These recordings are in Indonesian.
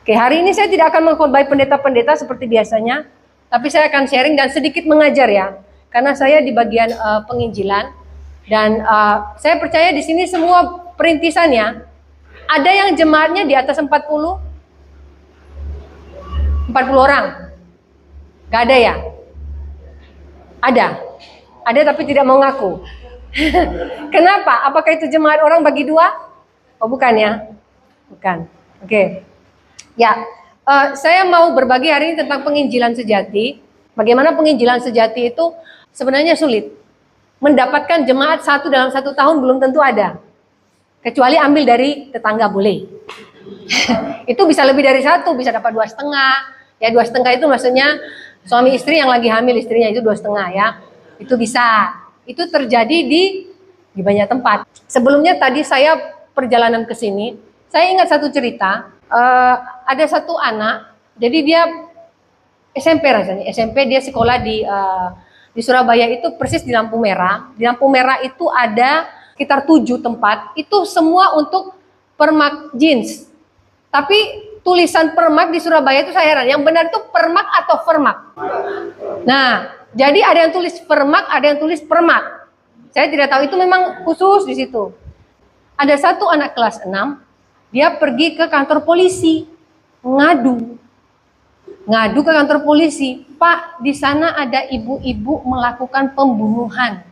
Oke, hari ini saya tidak akan mengkhotbah pendeta-pendeta seperti biasanya, tapi saya akan sharing dan sedikit mengajar ya, karena saya di bagian penginjilan dan saya percaya di sini semua perintisannya ada yang jemaatnya di atas 40 orang, gak ada ya? Ada tapi tidak mau ngaku. Kenapa? Apakah itu jemaat orang bagi dua? Oh bukan ya, bukan. Oke. Ya, saya mau berbagi hari ini tentang penginjilan sejati. Bagaimana penginjilan sejati itu sebenarnya sulit. Mendapatkan jemaat satu dalam 1 tahun belum tentu ada. Kecuali ambil dari tetangga boleh. Itu bisa lebih dari 1, bisa dapat 2,5. Ya 2,5 itu maksudnya suami istri yang lagi hamil istrinya itu 2,5 ya. Itu bisa. Itu terjadi di banyak tempat. Sebelumnya tadi saya perjalanan ke sini, saya ingat satu cerita. Ada satu anak, jadi dia SMP rasanya, SMP dia sekolah di Surabaya itu persis di lampu merah. Di lampu merah itu ada sekitar 7 tempat, itu semua untuk permak jeans. Tapi tulisan permak di Surabaya itu saya heran, yang benar itu permak atau permak. Nah, jadi ada yang tulis permak, ada yang tulis permak. Saya tidak tahu, itu memang khusus di situ. Ada satu anak kelas 6, dia pergi ke kantor polisi, ngadu ke kantor polisi. Pak, di sana ada ibu-ibu melakukan pembunuhan.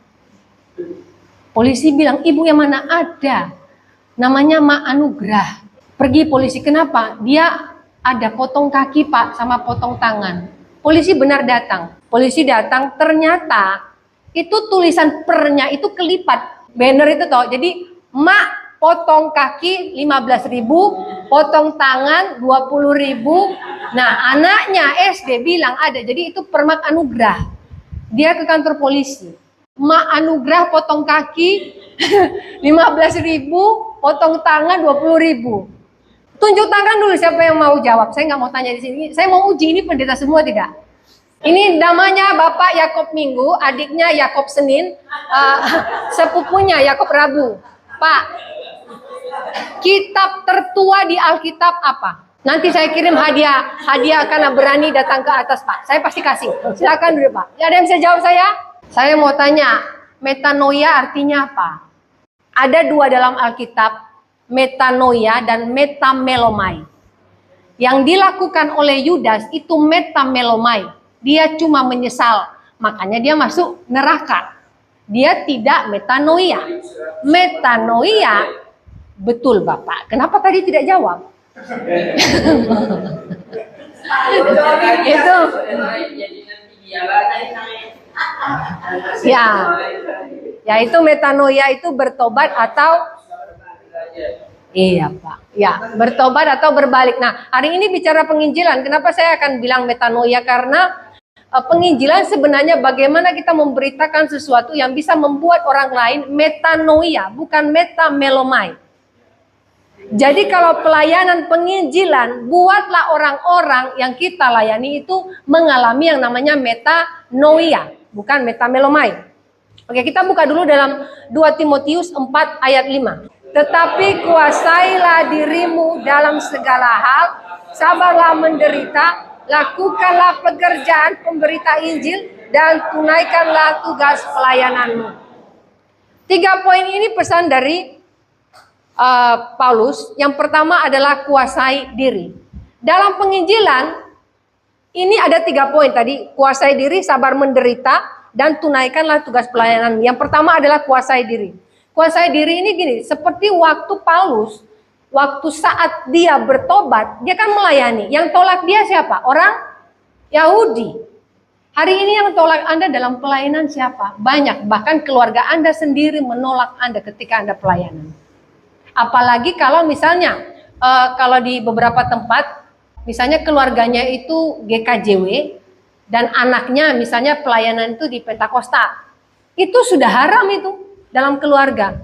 Polisi bilang, ibu yang mana? Ada, namanya Mak Anugrah. Pergi polisi, kenapa? Dia ada potong kaki pak, sama potong tangan. Polisi benar datang. Polisi datang, ternyata itu tulisan pernya itu kelipat. Banner itu toh, jadi Mak potong kaki 15.000, potong tangan 20.000. Nah, anaknya SD bilang ada. Jadi itu permak anugrah. Dia ke kantor polisi. Mak anugrah potong kaki 15.000, potong tangan 20.000. Tunjuk tangan dulu siapa yang mau jawab. Saya nggak mau tanya di sini. Saya mau uji ini pendeta semua tidak? Ini namanya Bapak Yakob Minggu, adiknya Yakob Senin, sepupunya Yakob Rabu. Pak, kitab tertua di Alkitab apa? Nanti saya kirim hadiah karena berani datang ke atas Pak. Saya pasti kasih. Silakan dulu Pak. Ya, ada yang bisa jawab saya? Saya mau tanya, metanoia artinya apa? Ada 2 dalam Alkitab, metanoia dan metamelomai. Yang dilakukan oleh Yudas itu metamelomai. Dia cuma menyesal, makanya dia masuk neraka. Dia tidak metanoia. Metanoia, betul Bapak. Kenapa tadi tidak jawab? Itu. Ya itu metanoia itu bertobat atau iya Pak. Ya, bertobat atau berbalik. Nah, hari ini bicara penginjilan. Kenapa saya akan bilang metanoia? Karena penginjilan sebenarnya bagaimana kita memberitakan sesuatu yang bisa membuat orang lain metanoia, bukan metamelomai. Jadi kalau pelayanan penginjilan, buatlah orang-orang yang kita layani itu mengalami yang namanya metanoia, bukan metamelomai. Oke, kita buka dulu dalam 2 Timotius 4 ayat 5. Tetapi kuasailah dirimu dalam segala hal, sabarlah menderita, lakukanlah pekerjaan pemberita Injil, dan tunaikanlah tugas pelayananmu. 3 poin ini pesan dari Paulus. Yang pertama adalah kuasai diri. Dalam penginjilan, ini ada 3 poin tadi. Kuasai diri, sabar menderita, dan tunaikanlah tugas pelayanan. Yang pertama adalah kuasai diri. Kuasai diri ini gini, seperti waktu Paulus, waktu saat dia bertobat, dia kan melayani. Yang tolak dia siapa? Orang Yahudi. Hari ini yang tolak Anda dalam pelayanan siapa? Banyak, bahkan keluarga Anda sendiri menolak Anda ketika Anda pelayanan. Apalagi kalau misalnya, kalau di beberapa tempat, misalnya keluarganya itu GKJW, dan anaknya misalnya pelayanan itu di Pentakosta. Itu sudah haram itu dalam keluarga.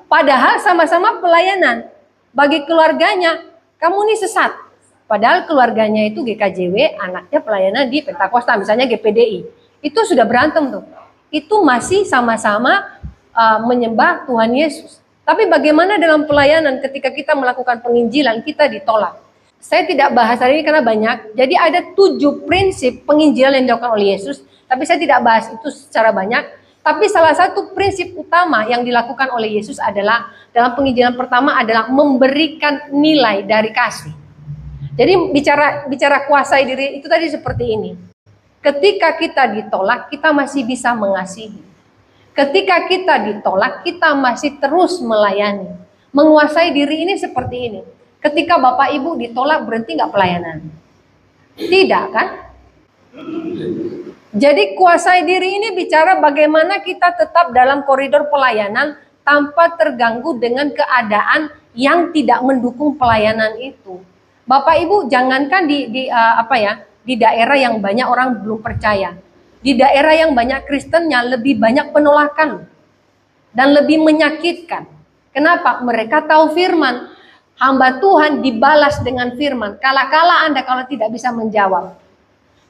Padahal sama-sama pelayanan. Bagi keluarganya, kamu ini sesat. Padahal keluarganya itu GKJW, anaknya pelayanan di Pentakosta, misalnya GPDI. Itu sudah berantem tuh. Itu masih sama-sama menyembah Tuhan Yesus. Tapi bagaimana dalam pelayanan ketika kita melakukan penginjilan, kita ditolak. Saya tidak bahas hari ini karena banyak. Jadi ada 7 prinsip penginjilan yang dilakukan oleh Yesus. Tapi saya tidak bahas itu secara banyak. Tapi salah satu prinsip utama yang dilakukan oleh Yesus adalah dalam penginjilan pertama adalah memberikan nilai dari kasih. Jadi bicara kuasai diri itu tadi seperti ini. Ketika kita ditolak, kita masih bisa mengasihi. Ketika kita ditolak, kita masih terus melayani. Menguasai diri ini seperti ini. Ketika Bapak Ibu ditolak, berhenti nggak pelayanan? Tidak kan? Jadi kuasai diri ini bicara bagaimana kita tetap dalam koridor pelayanan tanpa terganggu dengan keadaan yang tidak mendukung pelayanan itu. Bapak Ibu jangankan di daerah yang banyak orang belum percaya. Di daerah yang banyak Kristennya lebih banyak penolakan dan lebih menyakitkan. Kenapa? Mereka tahu firman. Hamba Tuhan dibalas dengan firman. Kala-kala Anda kalau tidak bisa menjawab.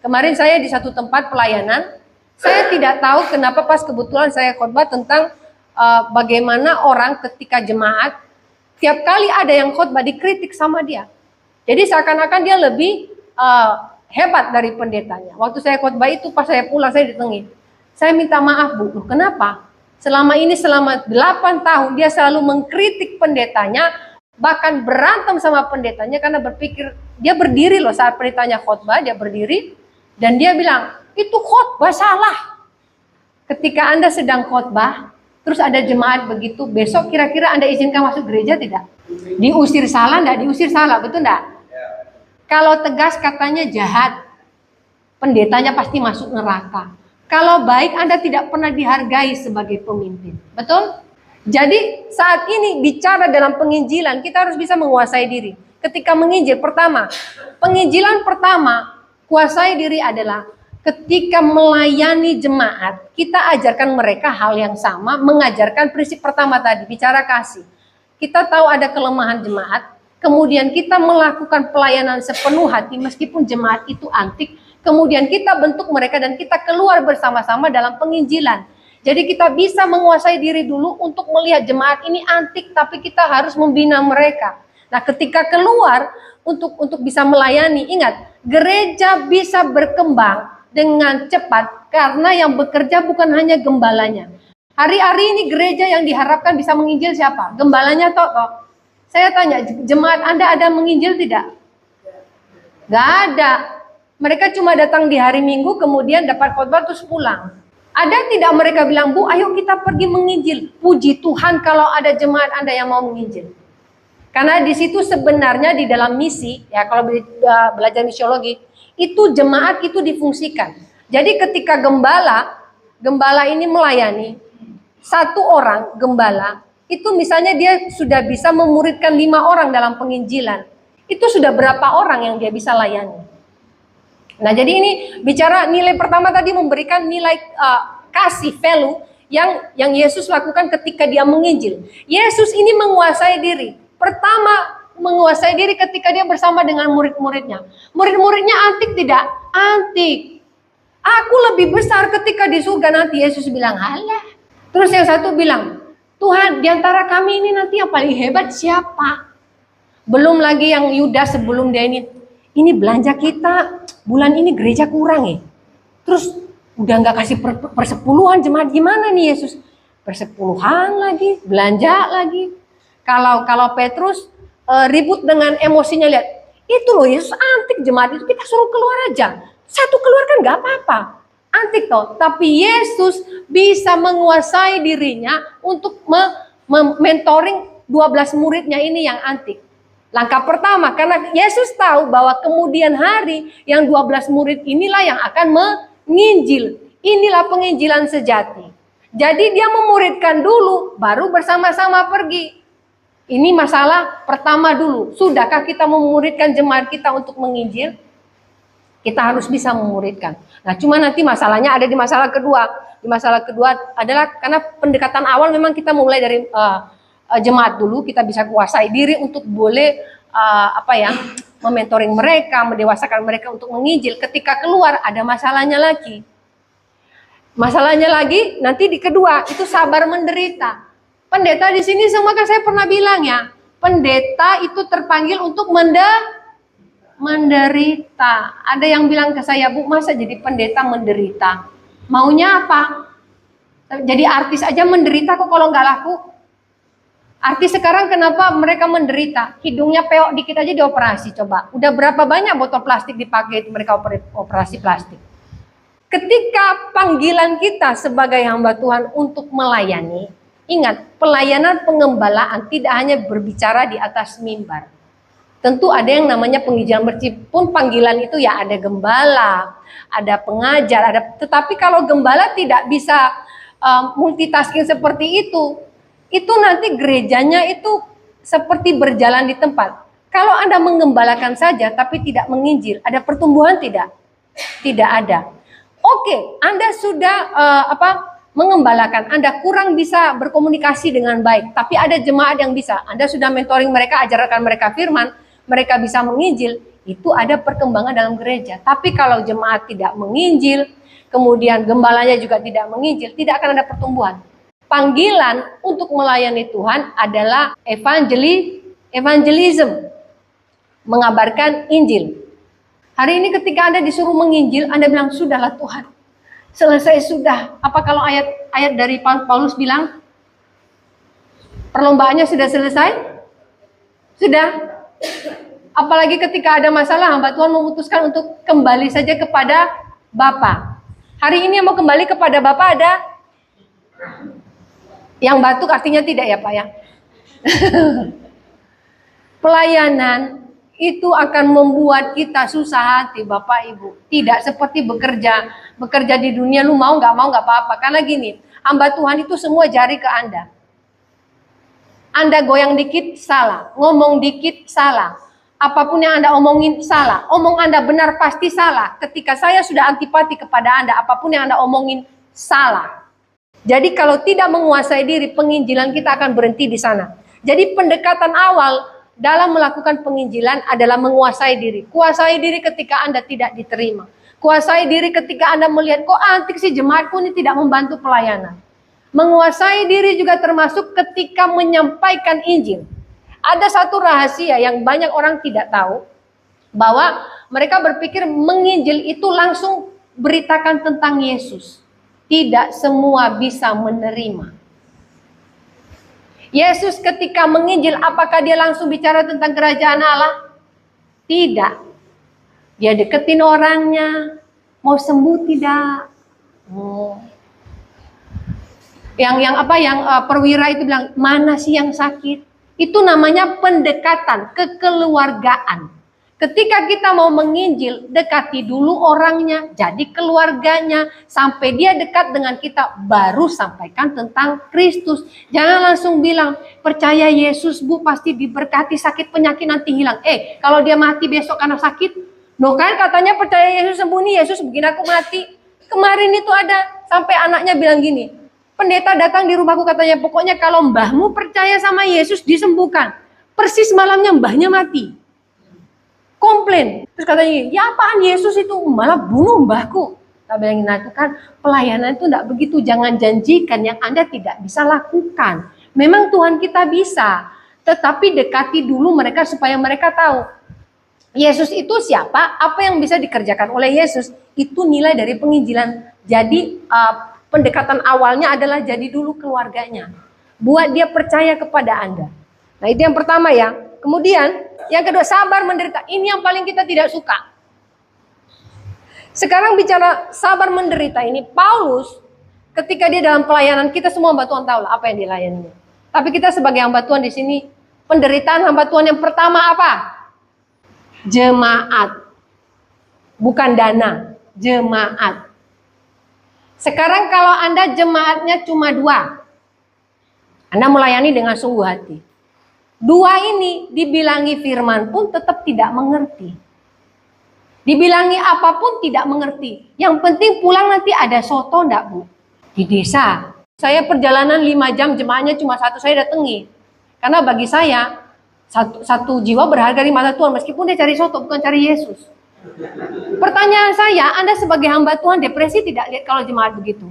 Kemarin saya di satu tempat pelayanan, saya tidak tahu kenapa pas kebetulan saya khotbah tentang bagaimana orang ketika jemaat, tiap kali ada yang khotbah dikritik sama dia. Jadi seakan-akan dia lebih hebat dari pendetanya. Waktu saya khotbah itu pas saya pulang saya ditengih. Saya minta maaf Bu, loh, kenapa? Selama 8 tahun dia selalu mengkritik pendetanya, bahkan berantem sama pendetanya karena berpikir, dia berdiri loh saat pendetanya khotbah, dia berdiri dan dia bilang, itu khotbah salah. Ketika Anda sedang khotbah, terus ada jemaat begitu, besok kira-kira Anda izinkan masuk gereja tidak? Diusir salah, enggak diusir salah, betul enggak? Kalau tegas katanya jahat, pendetanya pasti masuk neraka. Kalau baik Anda tidak pernah dihargai sebagai pemimpin. Betul? Jadi saat ini bicara dalam penginjilan, kita harus bisa menguasai diri. Ketika menginjil, penginjilan pertama, kuasai diri adalah ketika melayani jemaat, kita ajarkan mereka hal yang sama, mengajarkan prinsip pertama tadi, bicara kasih. Kita tahu ada kelemahan jemaat, kemudian kita melakukan pelayanan sepenuh hati meskipun jemaat itu antik, kemudian kita bentuk mereka dan kita keluar bersama-sama dalam penginjilan. Jadi kita bisa menguasai diri dulu untuk melihat jemaat ini antik, tapi kita harus membina mereka. Nah, ketika keluar untuk bisa melayani, ingat, gereja bisa berkembang dengan cepat karena yang bekerja bukan hanya gembalanya. Hari-hari ini gereja yang diharapkan bisa menginjil siapa? Gembalanya toh. Saya tanya, jemaat Anda ada menginjil tidak? Gak ada. Mereka cuma datang di hari Minggu, kemudian dapat khotbah terus pulang. Ada tidak mereka bilang, Bu, ayo kita pergi menginjil. Puji Tuhan kalau ada jemaat Anda yang mau menginjil. Karena di situ sebenarnya di dalam misi, ya kalau belajar misiologi, itu jemaat itu difungsikan. Jadi ketika gembala ini melayani, satu orang gembala, itu misalnya dia sudah bisa memuridkan 5 orang dalam penginjilan. Itu sudah berapa orang yang dia bisa layani. Nah, jadi ini bicara nilai pertama tadi memberikan nilai kasih, value yang Yesus lakukan ketika dia menginjil. Yesus ini menguasai diri. Pertama, menguasai diri ketika dia bersama dengan murid-muridnya. Murid-muridnya antik tidak? Antik. Aku lebih besar ketika di surga nanti. Yesus bilang, halah. Terus yang satu bilang, Tuhan, di antara kami ini nanti yang paling hebat siapa? Belum lagi yang Yudas sebelum dia ini belanja kita bulan ini gereja kurang ya. Terus udah nggak kasih persepuluhan jemaat, gimana nih Yesus? Persepuluhan lagi, belanja lagi. Kalau Petrus ribut dengan emosinya, lihat itu loh Yesus antik jemaat itu, kita suruh keluar aja. Satu keluar kan nggak apa-apa, antik toh. Tapi Yesus bisa menguasai dirinya untuk mentoring 12 muridnya ini yang antik. Langkah pertama, karena Yesus tahu bahwa kemudian hari yang 12 murid inilah yang akan menginjil. Inilah penginjilan sejati. Jadi dia memuridkan dulu, baru bersama-sama pergi. Ini masalah pertama dulu. Sudahkah kita memuridkan jemaat kita untuk menginjil? Kita harus bisa memuridkan. Nah, cuma nanti masalahnya ada di masalah kedua. Di masalah kedua adalah karena pendekatan awal memang kita mulai dari jemaat dulu, kita bisa kuasai diri untuk boleh mementoring mereka, mendewasakan mereka untuk menginjil. Ketika keluar ada masalahnya lagi. Masalahnya lagi nanti di kedua itu sabar menderita. Pendeta di sini semua kan saya pernah bilang ya, pendeta itu terpanggil untuk menderita. Ada yang bilang ke saya, Bu, masa jadi pendeta menderita? Maunya apa? Jadi artis aja menderita kok kalau nggak laku. Artis sekarang kenapa mereka menderita? Hidungnya peok dikit aja dioperasi, coba. Udah berapa banyak botol plastik dipakai itu mereka operasi plastik. Ketika panggilan kita sebagai hamba Tuhan untuk melayani, ingat, pelayanan pengembalaan tidak hanya berbicara di atas mimbar. Tentu ada yang namanya penginjilan, meskipun panggilan itu ya ada gembala, ada pengajar, tetapi kalau gembala tidak bisa multitasking seperti itu nanti gerejanya itu seperti berjalan di tempat. Kalau Anda mengembalakan saja tapi tidak menginjil, ada pertumbuhan tidak? Tidak ada. Oke, Anda sudah mengembalakan, Anda kurang bisa berkomunikasi dengan baik, tapi ada jemaat yang bisa. Anda sudah mentoring mereka, ajarkan mereka firman, mereka bisa menginjil, itu ada perkembangan dalam gereja. Tapi kalau jemaat tidak menginjil, kemudian gembalanya juga tidak menginjil, tidak akan ada pertumbuhan. Panggilan untuk melayani Tuhan adalah evangelism, mengabarkan Injil. Hari ini ketika Anda disuruh menginjil, Anda bilang, sudahlah Tuhan, selesai sudah. Apa kalau ayat dari Paulus bilang, perlombaannya sudah selesai? Sudah. Apalagi ketika ada masalah, hamba Tuhan memutuskan untuk kembali saja kepada Bapa. Hari ini yang mau kembali kepada Bapa ada? Yang batuk artinya tidak ya Pak ya? Pelayanan itu akan membuat kita susah hati Bapak Ibu. Tidak seperti bekerja di dunia, lu mau nggak apa-apa. Karena gini, hamba Tuhan itu semua jari ke Anda. Anda goyang dikit salah, ngomong dikit salah. Apapun yang Anda omongin salah. Omong Anda benar pasti salah. Ketika saya sudah antipati kepada Anda, apapun yang Anda omongin salah. Jadi kalau tidak menguasai diri, penginjilan kita akan berhenti di sana. Jadi pendekatan awal dalam melakukan penginjilan adalah menguasai diri. Kuasai diri ketika Anda tidak diterima. Kuasai diri ketika Anda melihat, kok antik sih jemaatku ini tidak membantu pelayanan. Menguasai diri juga termasuk ketika menyampaikan Injil. Ada satu rahasia yang banyak orang tidak tahu, bahwa mereka berpikir menginjil itu langsung beritakan tentang Yesus. Tidak semua bisa menerima. Yesus ketika menginjil, apakah dia langsung bicara tentang kerajaan Allah? Tidak. Dia deketin orangnya, mau sembuh tidak? Yang perwira itu bilang, mana sih yang sakit? Itu namanya pendekatan, kekeluargaan. Ketika kita mau menginjil, dekati dulu orangnya, jadi keluarganya, sampai dia dekat dengan kita, baru sampaikan tentang Kristus. Jangan langsung bilang, percaya Yesus Bu, pasti diberkati, sakit penyakit nanti hilang. Kalau dia mati besok karena sakit, no kan katanya percaya Yesus sembuh nih, Yesus bikin aku mati. Kemarin itu ada, sampai anaknya bilang gini, pendeta datang di rumahku katanya, pokoknya kalau mbahmu percaya sama Yesus disembuhkan. Persis malamnya mbahnya mati. Komplain. Terus katanya, ya apaan Yesus itu malah bunuh mbahku. Kita bilangin, nah itu kan pelayanan itu enggak begitu. Jangan janjikan yang Anda tidak bisa lakukan. Memang Tuhan kita bisa. Tetapi dekati dulu mereka supaya mereka tahu. Yesus itu siapa? Apa yang bisa dikerjakan oleh Yesus? Itu nilai dari penginjilan. Jadi pendekatan awalnya adalah jadi dulu keluarganya. Buat dia percaya kepada Anda. Nah itu yang pertama ya. Kemudian yang kedua, sabar menderita. Ini yang paling kita tidak suka. Sekarang bicara sabar menderita ini, Paulus ketika dia dalam pelayanan, kita semua hamba Tuhan tahu lah apa yang dilayaninya. Tapi kita sebagai hamba Tuhan di sini, penderitaan hamba Tuhan yang pertama apa? Jemaat. Bukan dana, jemaat. Sekarang kalau Anda jemaatnya cuma 2, Anda melayani dengan sungguh hati. 2 ini dibilangi firman pun tetap tidak mengerti. Dibilangi apapun tidak mengerti. Yang penting pulang nanti ada soto enggak Bu? Di desa. Saya perjalanan 5 jam, jemaahnya cuma 1 saya datangi. Karena bagi saya, satu jiwa berharga di mata Tuhan. Meskipun dia cari soto, bukan cari Yesus. Pertanyaan saya, Anda sebagai hamba Tuhan depresi tidak lihat kalau jemaat begitu?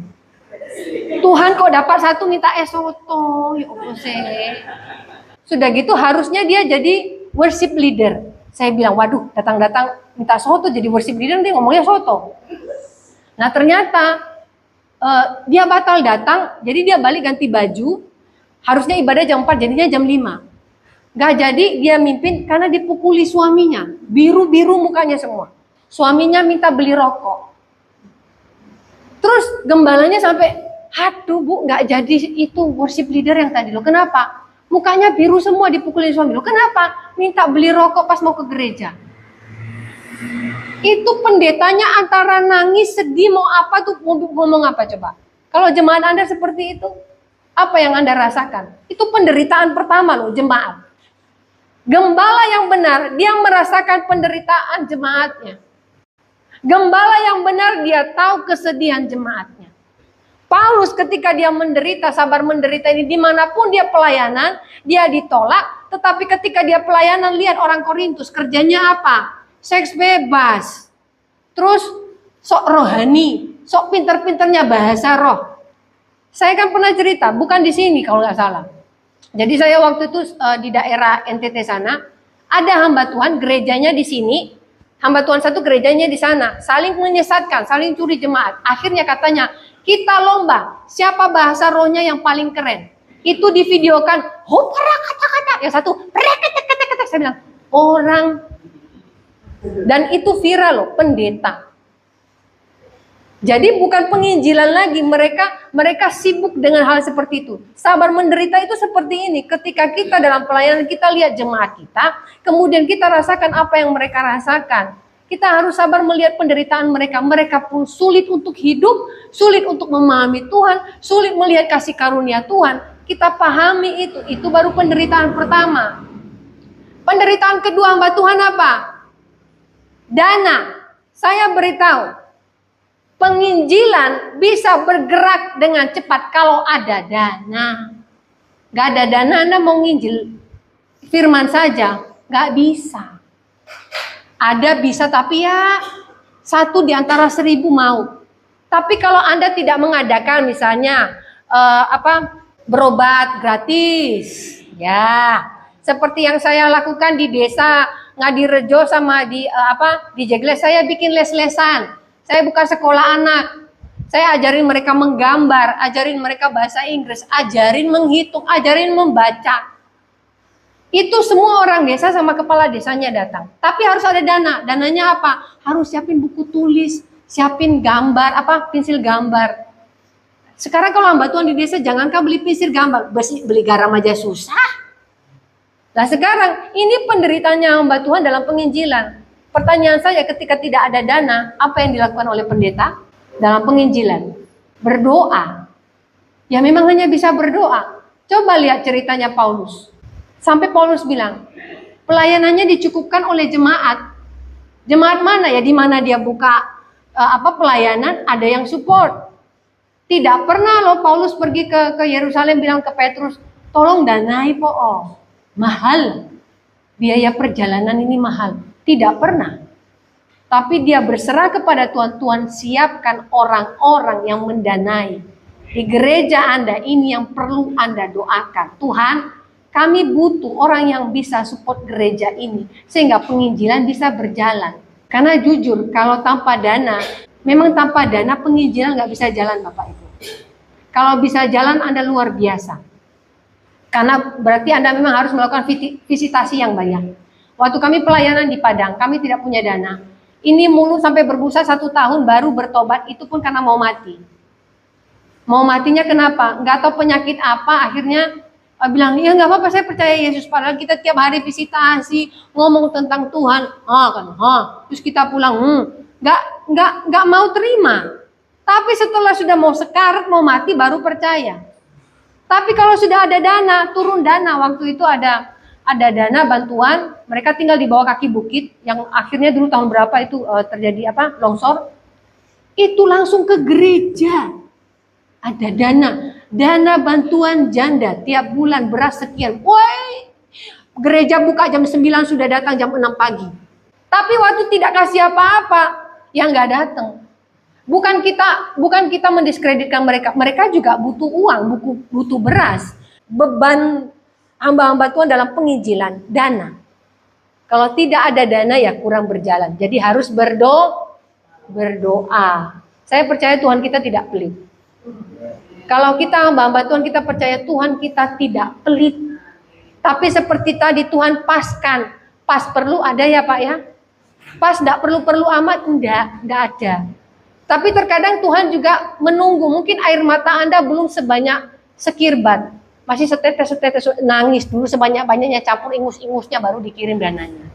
Tuhan kok dapat 1 minta soto. Ya Allah. Sudah gitu harusnya dia jadi worship leader. Saya bilang, waduh, datang-datang minta soto jadi worship leader, nanti ngomongnya soto. Nah ternyata dia batal datang, jadi dia balik ganti baju. Harusnya ibadah jam 4, jadinya jam 5. Gak jadi dia mimpin karena dipukuli suaminya. Biru-biru mukanya semua. Suaminya minta beli rokok. Terus gembalanya sampai, aduh bu, gak jadi itu worship leader yang tadi loh. Kenapa? Mukanya biru semua dipukulin suami lo. Kenapa? Minta beli rokok pas mau ke gereja. Itu pendetanya antara nangis, sedih, mau apa tuh, ngomong apa coba? Kalau jemaat Anda seperti itu, apa yang Anda rasakan? Itu penderitaan pertama loh, jemaat. Gembala yang benar, dia merasakan penderitaan jemaatnya. Gembala yang benar, dia tahu kesedihan jemaatnya. Paulus ketika dia menderita, sabar menderita ini, dimanapun dia pelayanan, dia ditolak. Tetapi ketika dia pelayanan, lihat orang Korintus, kerjanya apa? Seks bebas. Terus sok rohani, sok pinter-pinternya bahasa roh. Saya kan pernah cerita, bukan di sini kalau nggak salah. Jadi saya waktu itu di daerah NTT sana, ada hamba Tuhan, gerejanya di sini, hamba Tuhan satu gerejanya di sana, saling menyesatkan, saling curi jemaat. Akhirnya katanya, kita lomba, siapa bahasa rohnya yang paling keren. Itu divideokan, kata-kata, yang satu, kata-kata. Saya bilang, orang, dan itu viral loh, pendeta. Jadi bukan penginjilan lagi, mereka sibuk dengan hal seperti itu. Sabar menderita itu seperti ini, ketika kita dalam pelayanan kita lihat jemaat kita, kemudian kita rasakan apa yang mereka rasakan. Kita harus sabar melihat penderitaan mereka. Mereka pun sulit untuk hidup, sulit untuk memahami Tuhan, sulit melihat kasih karunia Tuhan. Kita pahami itu baru penderitaan pertama. Penderitaan kedua hamba Tuhan apa? Dana. Saya beritahu, penginjilan bisa bergerak dengan cepat kalau ada dana. Gak ada dana, Anda mau nginjil firman saja, gak bisa. Ada bisa, tapi ya 1 di antara 1000 mau. Tapi kalau Anda tidak mengadakan misalnya berobat gratis, ya seperti yang saya lakukan di desa Ngadirejo sama di Jegles, saya bikin les-lesan. Saya buka sekolah anak. Saya ajarin mereka menggambar, ajarin mereka bahasa Inggris, ajarin menghitung, ajarin membaca. Itu semua orang desa sama kepala desanya datang. Tapi harus ada dana. Dananya apa? Harus siapin buku tulis, siapin gambar, pensil gambar. Sekarang kalau hamba Tuhan di desa, jangankah beli pensil gambar, beli garam aja susah. Nah sekarang, ini penderitanya hamba Tuhan dalam penginjilan. Pertanyaan saya, ketika tidak ada dana, apa yang dilakukan oleh pendeta dalam penginjilan? Berdoa. Ya memang hanya bisa berdoa. Coba lihat ceritanya Paulus. Sampai Paulus bilang, pelayanannya dicukupkan oleh jemaat. Jemaat mana ya? Di mana dia buka pelayanan, ada yang support. Tidak pernah loh Paulus pergi ke Yerusalem bilang ke Petrus, tolong danai mahal. Biaya perjalanan ini mahal. Tidak pernah. Tapi dia berserah kepada Tuhan. Tuhan siapkan orang-orang yang mendanai. Di gereja Anda ini yang perlu Anda doakan. Tuhan, kami butuh orang yang bisa support gereja ini. Sehingga penginjilan bisa berjalan. Karena jujur, kalau tanpa dana, memang tanpa dana penginjilan nggak bisa jalan Bapak Ibu. Kalau bisa jalan Anda luar biasa. Karena berarti Anda memang harus melakukan visitasi yang banyak. Waktu kami pelayanan di Padang, kami tidak punya dana. Ini mulu sampai berbusa 1 tahun baru bertobat, itu pun karena mau mati. Mau matinya kenapa? Nggak tahu penyakit apa, akhirnya bilang, ya nggak apa-apa, saya percaya Yesus. Padahal kita tiap hari visitasi, ngomong tentang Tuhan, terus kita pulang, nggak mau terima. Tapi setelah sudah mau sekarat, mau mati, baru percaya. Tapi kalau sudah ada dana, turun dana, waktu itu ada dana bantuan, mereka tinggal di bawah kaki bukit, yang akhirnya dulu tahun berapa itu terjadi longsor, itu langsung ke gereja. Ada dana bantuan janda, tiap bulan beras sekian. Woi, gereja buka jam 9 sudah datang jam 6 pagi. Tapi waktu tidak kasih apa-apa, yang nggak datang. Bukan kita mendiskreditkan mereka juga butuh uang, butuh beras. Beban hamba-hamba Tuhan dalam penginjilan, dana. Kalau tidak ada dana ya kurang berjalan. Jadi harus berdoa. Saya percaya Tuhan kita tidak pelit. Kalau kita hamba-hamba Tuhan, kita percaya Tuhan kita tidak pelit. Tapi seperti tadi Tuhan paskan. Pas perlu ada ya Pak ya. Pas enggak perlu-perlu amat, enggak ada. Tapi terkadang Tuhan juga menunggu. Mungkin air mata Anda belum sebanyak sekirbat. Masih setetes nangis dulu sebanyak-banyaknya, campur ingus-ingusnya baru dikirim dananya.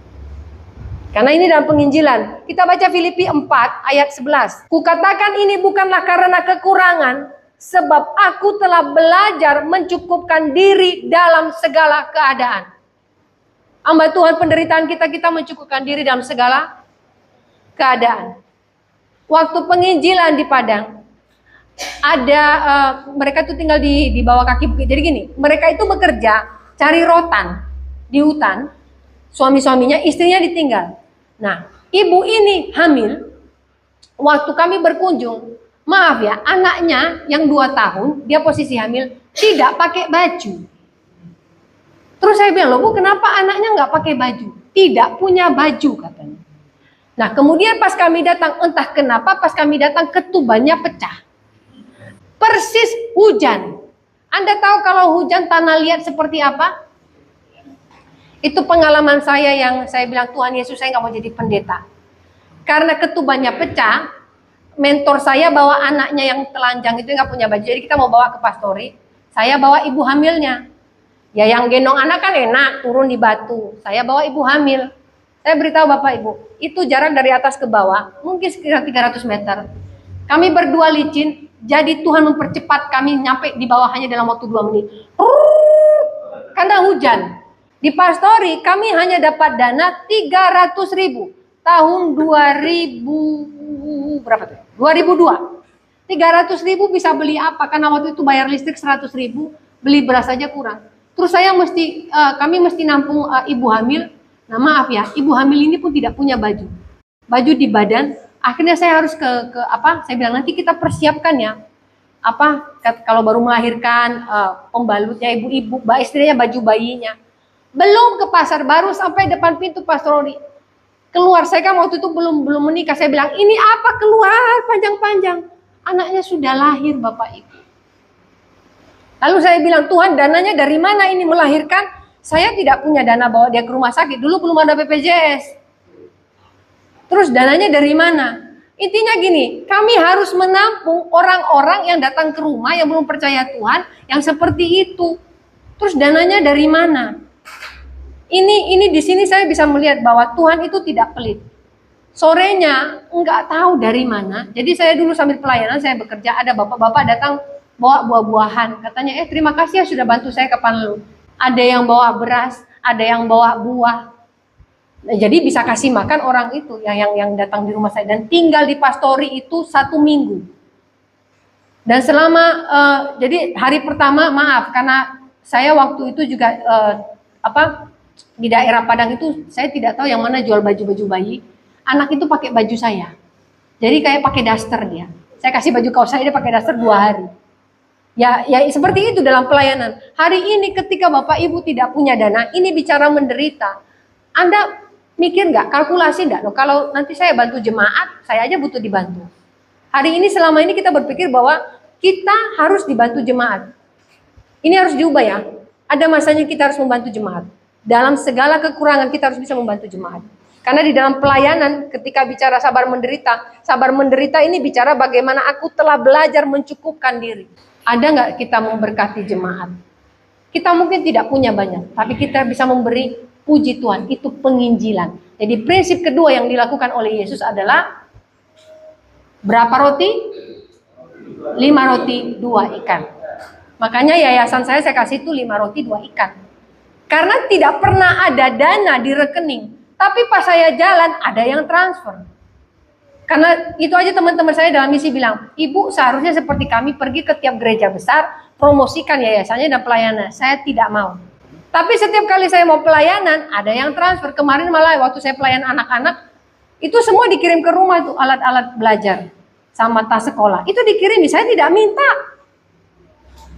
Karena ini dalam penginjilan. Kita baca Filipi 4 ayat 11. Kukatakan ini bukanlah karena kekurangan, sebab aku telah belajar mencukupkan diri dalam segala keadaan. Hamba Tuhan, penderitaan kita mencukupkan diri dalam segala keadaan. Waktu penginjilan di Padang, ada mereka tuh tinggal di bawah kaki bukit. Jadi gini, mereka itu bekerja cari rotan di hutan. Suami-suaminya, istrinya ditinggal. Nah, ibu ini hamil. Waktu kami berkunjung, maaf ya, anaknya yang 2 tahun, dia posisi hamil, tidak pakai baju. Terus saya bilang, loh Bu, kenapa anaknya nggak pakai baju? Tidak punya baju katanya. Nah, kemudian pas kami datang, entah kenapa pas kami datang ketubannya pecah. Persis hujan. Anda tahu kalau hujan tanah liat seperti apa? Itu pengalaman saya yang saya bilang, Tuhan Yesus, saya nggak mau jadi pendeta. Karena ketubannya pecah, mentor saya bawa anaknya yang telanjang itu nggak punya baju. Jadi kita mau bawa ke pastori. Saya bawa ibu hamilnya. Ya yang gendong anak kan enak, turun di batu. Saya bawa ibu hamil. Saya beritahu Bapak Ibu, itu jarak dari atas ke bawah, mungkin sekitar 300 meter. Kami berdua licin, jadi Tuhan mempercepat kami nyampe di bawah hanya dalam waktu 2 menit. Karena hujan. Di pastori kami hanya dapat dana 300.000 tahun 2000 berapa tuh? 2002. 300.000 bisa beli apa? Karena waktu itu bayar listrik 100.000, beli beras saja kurang. Terus kami mesti nampung ibu hamil. Nah maaf ya, ibu hamil ini pun tidak punya baju di badan. Akhirnya saya harus ke saya bilang nanti kita persiapkan ya. Kalau baru melahirkan pembalutnya ibu-ibu, istrinya baju bayinya. Belum ke pasar, baru sampai depan pintu pastori. Keluar, saya kan waktu itu belum menikah. Saya bilang, ini apa keluar panjang-panjang? Anaknya sudah lahir Bapak Ibu. Lalu saya bilang, Tuhan dananya dari mana ini melahirkan? Saya tidak punya dana bawa dia ke rumah sakit. Dulu belum ada BPJS. Terus dananya dari mana? Intinya gini, kami harus menampung orang-orang yang datang ke rumah yang belum percaya Tuhan, yang seperti itu. Terus dananya dari mana? Ini di sini saya bisa melihat bahwa Tuhan itu tidak pelit. Sorenya nggak tahu dari mana. Jadi saya dulu sambil pelayanan saya bekerja, ada bapak-bapak datang bawa buah-buahan. Katanya, terima kasih ya sudah bantu saya ke Panelu. Ada yang bawa beras, ada yang bawa buah. Nah, jadi bisa kasih makan orang itu yang datang di rumah saya dan tinggal di pastori itu 1 minggu. Dan selama jadi hari pertama maaf karena saya waktu itu juga di daerah Padang itu saya tidak tahu yang mana jual baju-baju bayi. Anak itu pakai baju saya. Jadi kayak pakai daster dia. Saya kasih baju kaos saya, dia pakai daster 2 hari. Ya seperti itu dalam pelayanan. Hari ini ketika Bapak Ibu tidak punya dana, ini bicara menderita. Anda mikir nggak, kalkulasi nggak? Loh, kalau nanti saya bantu jemaat, saya aja butuh dibantu. Hari ini selama ini kita berpikir bahwa kita harus dibantu jemaat. Ini harus diubah ya. Ada masanya kita harus membantu jemaat. Dalam segala kekurangan kita harus bisa membantu jemaat. Karena di dalam pelayanan ketika bicara sabar menderita ini bicara bagaimana aku telah belajar mencukupkan diri. Ada nggak kita memberkati jemaat? Kita mungkin tidak punya banyak, tapi kita bisa memberi puji Tuhan, itu penginjilan. Jadi prinsip kedua yang dilakukan oleh Yesus adalah berapa roti? 5 roti, 2 ikan. Makanya yayasan saya kasih itu 5 roti, 2 ikan. Karena tidak pernah ada dana di rekening. Tapi pas saya jalan, ada yang transfer. Karena itu aja teman-teman saya dalam misi bilang, Ibu seharusnya seperti kami pergi ke tiap gereja besar, promosikan yayasannya dan pelayanan. Saya tidak mau. Tapi setiap kali saya mau pelayanan, ada yang transfer. Kemarin malah waktu saya pelayan anak-anak, itu semua dikirim ke rumah tuh alat-alat belajar. Sama tas sekolah. Itu dikirim, saya tidak minta.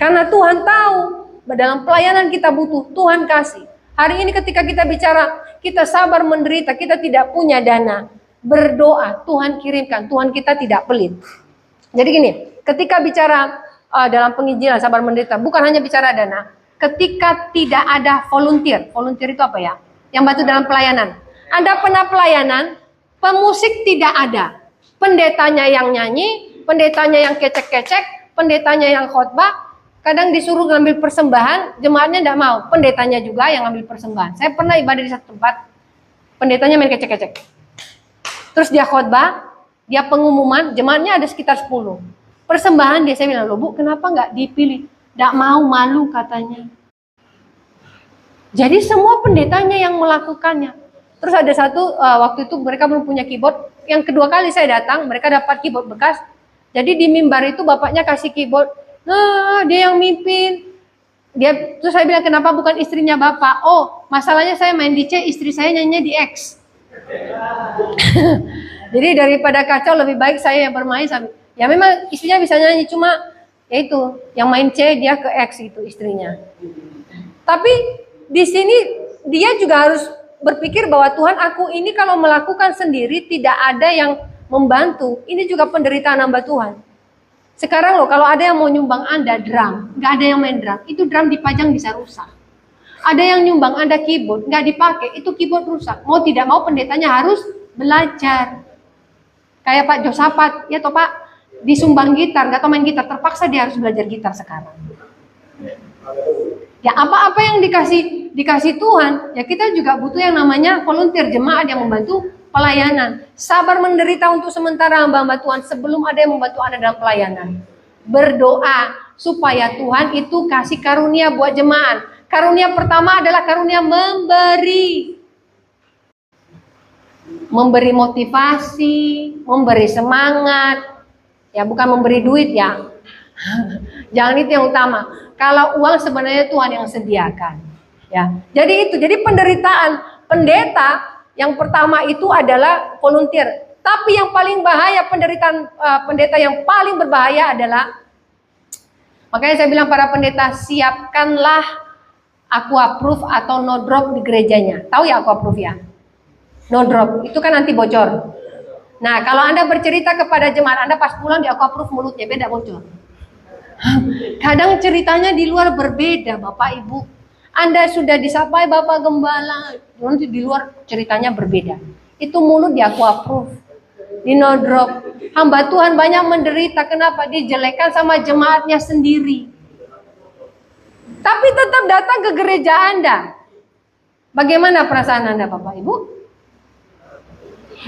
Karena Tuhan tahu, dalam pelayanan kita butuh, Tuhan kasih. Hari ini ketika kita bicara, kita sabar menderita, kita tidak punya dana, berdoa, Tuhan kirimkan, Tuhan kita tidak pelit. Jadi gini, ketika bicara dalam penginjilan sabar menderita, bukan hanya bicara dana, ketika tidak ada volunteer itu apa ya? Yang bantu dalam pelayanan. Anda pernah pelayanan, pemusik tidak ada, pendetanya yang nyanyi, pendetanya yang kecek-kecek, pendetanya yang khotbah. Kadang disuruh ngambil persembahan, jemaatnya tidak mau. Pendetanya juga yang ngambil persembahan. Saya pernah ibadah di satu tempat, pendetanya main kecek-kecek. Terus dia khotbah, dia pengumuman, jemaatnya ada sekitar 10. Persembahan dia, saya bilang, loh Bu, kenapa nggak dipilih? Tidak mau, malu katanya. Jadi semua pendetanya yang melakukannya. Terus ada satu, waktu itu mereka belum punya keyboard. Yang kedua kali saya datang, mereka dapat keyboard bekas. Jadi di mimbar itu bapaknya kasih keyboard. Nah, dia yang mimpin. Terus saya bilang, kenapa bukan istrinya Bapak? Oh, masalahnya saya main di C, istri saya nyanyinya di X. Jadi daripada kacau, lebih baik saya yang bermain. Ya memang istrinya bisa nyanyi, cuma ya itu, yang main C dia ke X itu istrinya. Tapi di sini dia juga harus berpikir bahwa Tuhan, aku ini kalau melakukan sendiri tidak ada yang membantu. Ini juga penderitaan hamba Tuhan. Sekarang loh, kalau ada yang mau nyumbang Anda drum, nggak ada yang main drum, itu drum dipajang bisa rusak. Ada yang nyumbang Anda keyboard, nggak dipakai, itu keyboard rusak. Mau tidak mau pendetanya harus belajar. Kayak Pak Josafat, ya toh Pak, disumbang gitar, nggak tahu main gitar, terpaksa dia harus belajar gitar sekarang. Ya apa-apa yang dikasih Tuhan, ya kita juga butuh yang namanya volunteer, jemaat yang membantu pelayanan. Sabar menderita untuk sementara hamba-hamba Tuhan sebelum ada yang membantu Anda dalam pelayanan. Berdoa supaya Tuhan itu kasih karunia buat jemaat. Karunia pertama adalah karunia memberi. Memberi motivasi, memberi semangat. Ya bukan memberi duit ya. Jangan itu yang utama. Kalau uang sebenarnya Tuhan yang sediakan. Ya. Jadi penderitaan pendeta yang pertama itu adalah volunteer. Tapi yang paling bahaya penderitaan pendeta yang paling berbahaya adalah, makanya saya bilang para pendeta, siapkanlah aku approve atau no drop di gerejanya. Tahu ya aku approve ya? No drop, itu kan anti bocor. Nah kalau Anda bercerita kepada jemaat Anda pas pulang di aku approve mulutnya beda bocor. Kadang ceritanya di luar berbeda Bapak Ibu. Anda sudah disapai Bapak Gembala, nanti di luar ceritanya berbeda. Itu mulut di aku approve, di no drop. Hamba Tuhan banyak menderita, kenapa? Dijelekan sama jemaatnya sendiri. Tapi tetap datang ke gereja Anda. Bagaimana perasaan Anda Bapak Ibu?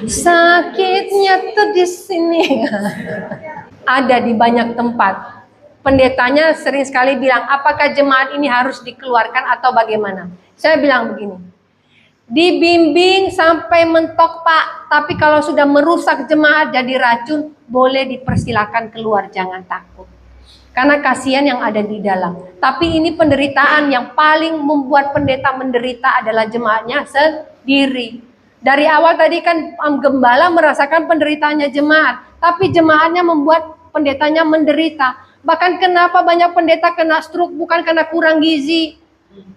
Sakitnya tuh di sini. Ada di banyak tempat. Pendetanya sering sekali bilang, apakah jemaat ini harus dikeluarkan atau bagaimana? Saya bilang begini, dibimbing sampai mentok Pak, tapi kalau sudah merusak jemaat jadi racun, boleh dipersilakan keluar, jangan takut. Karena kasihan yang ada di dalam. Tapi ini penderitaan yang paling membuat pendeta menderita adalah jemaatnya sendiri. Dari awal tadi kan gembala merasakan penderitaannya jemaat, tapi jemaatnya membuat pendetanya menderita. Bahkan kenapa banyak pendeta kena stroke bukan karena kurang gizi,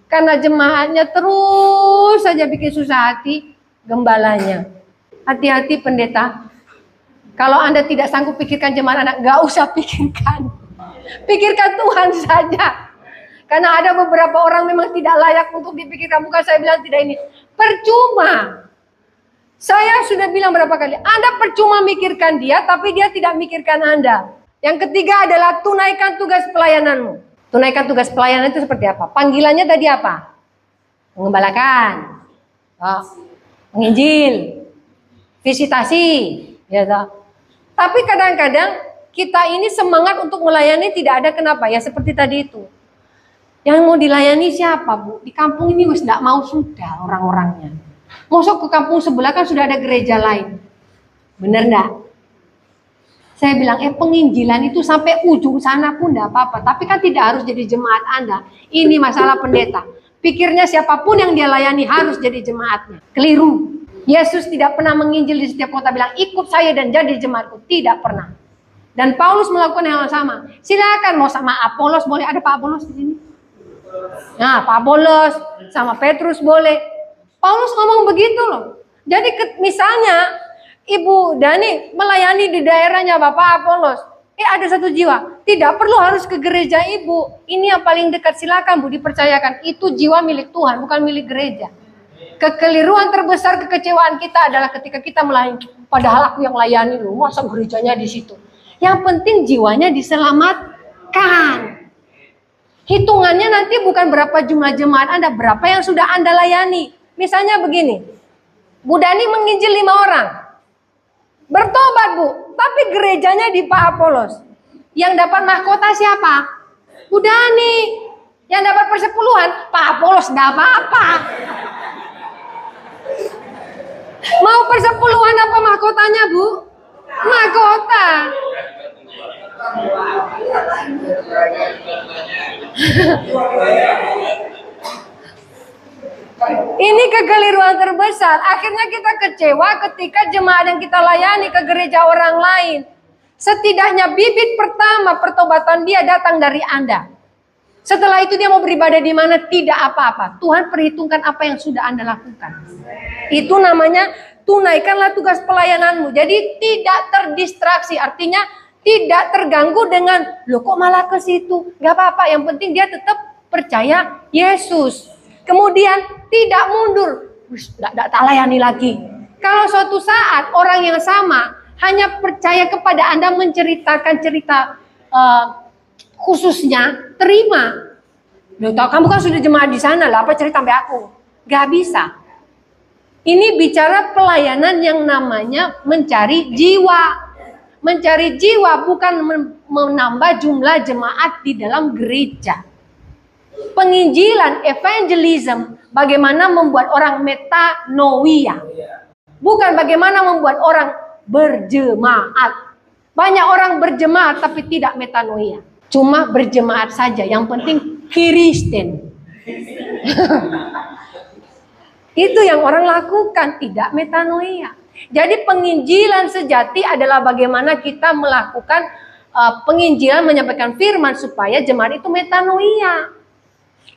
karena jemaatnya terus saja bikin susah hati gembalanya. Hati-hati pendeta, kalau Anda tidak sanggup pikirkan jemaat Anda, nggak usah pikirkan. Pikirkan Tuhan saja. Karena ada beberapa orang memang tidak layak untuk dipikirkan. Bukan saya bilang tidak ini, percuma. Saya sudah bilang berapa kali, Anda percuma mikirkan dia, tapi dia tidak mikirkan Anda. Yang ketiga adalah tunaikan tugas pelayananmu. Tunaikan tugas pelayanan itu seperti apa? Panggilannya tadi apa? Mengembalakan, menginjil, visitasi, ya toh. Tapi kadang-kadang kita ini semangat untuk melayani tidak ada, kenapa? Ya seperti tadi itu. Yang mau dilayani siapa Bu? Di kampung ini wis tidak mau sudah orang-orangnya. Masuk ke kampung sebelah kan sudah ada gereja lain. Bener enggak? Saya bilang, penginjilan itu sampai ujung sana pun enggak apa-apa. Tapi kan tidak harus jadi jemaat Anda. Ini masalah pendeta. Pikirnya siapapun yang dia layani harus jadi jemaatnya. Keliru. Yesus tidak pernah menginjil di setiap kota bilang, ikut saya dan jadi jemaatku. Tidak pernah. Dan Paulus melakukan hal yang sama. Silakan mau sama Apolos boleh. Ada Pak Apolos di sini? Nah, Pak Apolos sama Petrus boleh. Paulus ngomong begitu loh. Jadi misalnya Ibu Dani melayani di daerahnya Bapak Apolos, ada satu jiwa, tidak perlu harus ke gereja Ibu. Ini yang paling dekat, silakan Bu, dipercayakan. Itu jiwa milik Tuhan, bukan milik gereja. Kekeliruan terbesar, kekecewaan kita adalah ketika kita melayani, padahal aku yang layani loh, masa gerejanya di situ. Yang penting jiwanya diselamatkan. Hitungannya nanti bukan berapa jumlah jemaat Anda, berapa yang sudah Anda layani. Misalnya begini, Bu Dani menginjil 5 orang. Bertobat Bu, tapi gerejanya di Pak Apolos. Yang dapat mahkota siapa? Bu Dani. Yang dapat persepuluhan, Pak Apolos enggak apa-apa. Mau persepuluhan apa mahkotanya Bu? Mahkota. Ini kekeliruan terbesar. Akhirnya kita kecewa ketika jemaat yang kita layani ke gereja orang lain. Setidaknya bibit pertama pertobatan dia datang dari Anda. Setelah itu dia mau beribadah di mana, tidak apa-apa. Tuhan perhitungkan apa yang sudah Anda lakukan. Itu namanya tunaikanlah tugas pelayananmu. Jadi tidak terdistraksi, artinya tidak terganggu dengan, loh kok malah ke situ. Gak apa-apa, yang penting dia tetap percaya Yesus. Kemudian tidak mundur, tidak tak layani lagi. Kalau suatu saat orang yang sama hanya percaya kepada Anda menceritakan cerita khususnya, terima. Loh, kamu kan sudah jemaat di sana lah, apa cerita sampai aku? Gak bisa. Ini bicara pelayanan yang namanya mencari jiwa. Mencari jiwa bukan menambah jumlah jemaat di dalam gereja. Penginjilan, evangelism, bagaimana membuat orang metanoia. Bukan bagaimana membuat orang berjemaat. Banyak orang berjemaat tapi tidak metanoia. Cuma berjemaat saja, yang penting Kristen. Itu yang orang lakukan, tidak metanoia. Jadi penginjilan sejati adalah bagaimana kita melakukan penginjilan, menyampaikan firman supaya jemaat itu metanoia.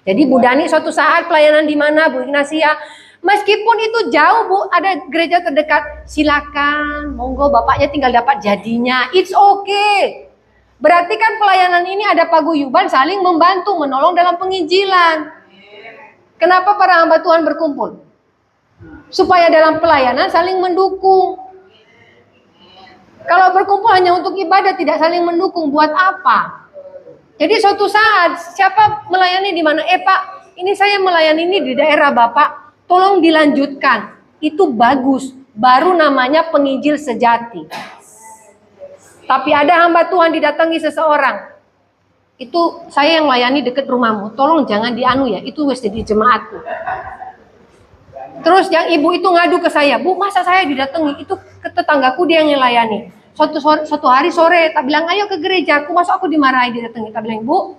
Jadi Bu Dani suatu saat pelayanan di mana, Bu Ignasia, meskipun itu jauh Bu, ada gereja terdekat, silakan, monggo bapaknya tinggal dapat jadinya, it's okay. Berarti kan pelayanan ini ada paguyuban saling membantu, menolong dalam penginjilan. Kenapa para hamba Tuhan berkumpul? Supaya dalam pelayanan saling mendukung. Kalau berkumpul hanya untuk ibadah tidak saling mendukung, buat apa? Jadi suatu saat siapa melayani di mana? Pak, ini saya melayani ini di daerah Bapak, tolong dilanjutkan. Itu bagus, baru namanya penginjil sejati. Tapi ada hamba Tuhan didatangi seseorang, itu saya yang layani dekat rumahmu, tolong jangan dianu ya, itu wis jadi jemaatku. Terus yang ibu itu ngadu ke saya, Bu, masa saya didatangi, itu ke tetanggaku dia yang melayani. Suatu hari sore, tak bilang, ayo ke gereja, aku masuk, aku dimarahi didatangi. Tak bilang, Bu,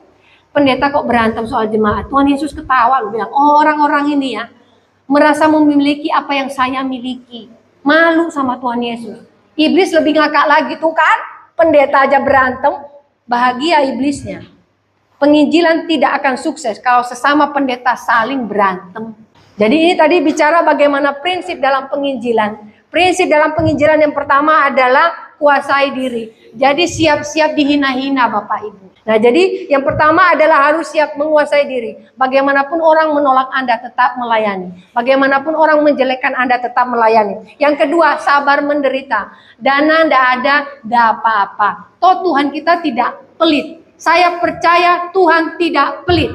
pendeta kok berantem soal jemaat. Tuhan Yesus ketawa, lu bilang, oh, orang-orang ini ya, merasa memiliki apa yang saya miliki. Malu sama Tuhan Yesus. Iblis lebih ngakak lagi tuh kan, pendeta aja berantem, bahagia iblisnya. Penginjilan tidak akan sukses kalau sesama pendeta saling berantem. Jadi ini tadi bicara bagaimana prinsip dalam penginjilan. Prinsip dalam penginjilan yang pertama adalah kuasai diri. Jadi siap-siap dihina-hina Bapak Ibu. Nah jadi yang pertama adalah harus siap menguasai diri. Bagaimanapun orang menolak Anda tetap melayani. Bagaimanapun orang menjelekkan Anda tetap melayani. Yang kedua, sabar menderita. Dana ndak ada, ndak apa-apa. Toh Tuhan kita tidak pelit. Saya percaya Tuhan tidak pelit.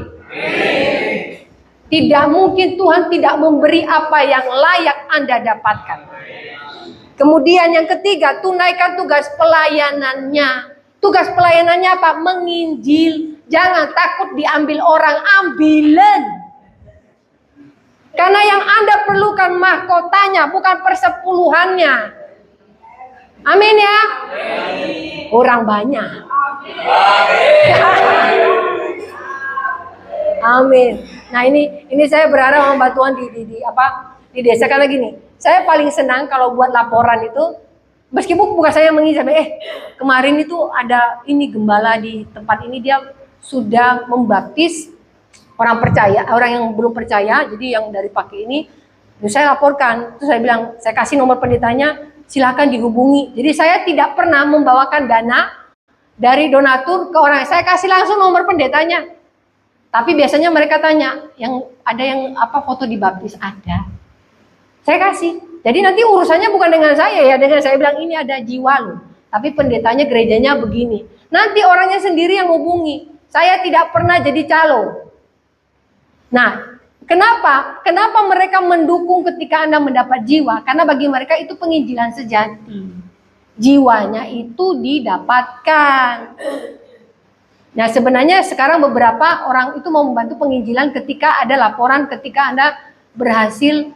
Tidak mungkin Tuhan tidak memberi apa yang layak Anda dapatkan. Kemudian yang ketiga, tunaikan tugas pelayanannya. Tugas pelayanannya apa? Menginjil. Jangan takut diambil orang, ambilan. Karena yang Anda perlukan mahkotanya, bukan persepuluhannya. Amin ya? Orang banyak. Amin. Nah ini saya berharap hamba Tuhan di desa karena gini. Saya paling senang kalau buat laporan itu, meskipun bukan saya mengisap, kemarin itu ada ini gembala di tempat ini dia sudah membaptis orang percaya, orang yang belum percaya, jadi yang dari pagi ini Terus saya laporkan, terus saya bilang, saya kasih nomor pendetanya, silakan dihubungi. Jadi saya tidak pernah membawakan dana dari donatur ke orang. Saya kasih langsung nomor pendetanya. Tapi biasanya mereka tanya, ada yang apa foto dibaptis? Ada. Saya kasih. Jadi nanti urusannya bukan dengan saya ya, dengan saya bilang ini ada jiwa loh. Tapi pendetanya gerejanya begini. Nanti orangnya sendiri yang hubungi. Saya tidak pernah jadi calo. Nah, kenapa? Kenapa mereka mendukung ketika Anda mendapat jiwa? Karena bagi mereka itu penginjilan sejati. Jiwanya itu didapatkan. Nah, sebenarnya sekarang beberapa orang itu mau membantu penginjilan ketika ada laporan ketika Anda berhasil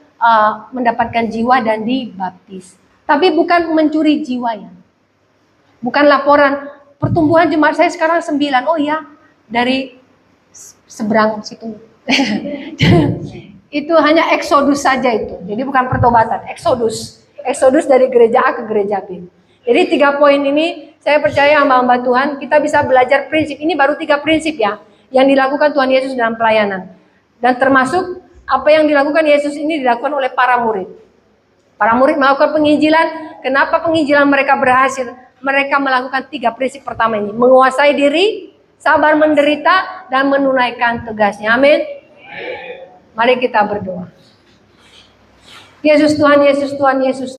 mendapatkan jiwa dan dibaptis. Tapi bukan mencuri jiwa ya. Bukan laporan pertumbuhan jemaat saya sekarang 9. Oh iya, dari seberang situ. Itu hanya eksodus saja itu. Jadi bukan pertobatan, eksodus. Eksodus dari gereja A ke gereja B. Jadi 3 poin ini saya percaya hamba-hamba Tuhan kita bisa belajar prinsip. Ini baru 3 prinsip ya yang dilakukan Tuhan Yesus dalam pelayanan. Dan termasuk apa yang dilakukan Yesus ini dilakukan oleh para murid. Para murid melakukan penginjilan. Kenapa penginjilan mereka berhasil? Mereka melakukan 3 prinsip pertama ini. Menguasai diri, sabar menderita, dan menunaikan tugasnya. Amin. Mari kita berdoa. Yesus Tuhan, Yesus Tuhan, Yesus.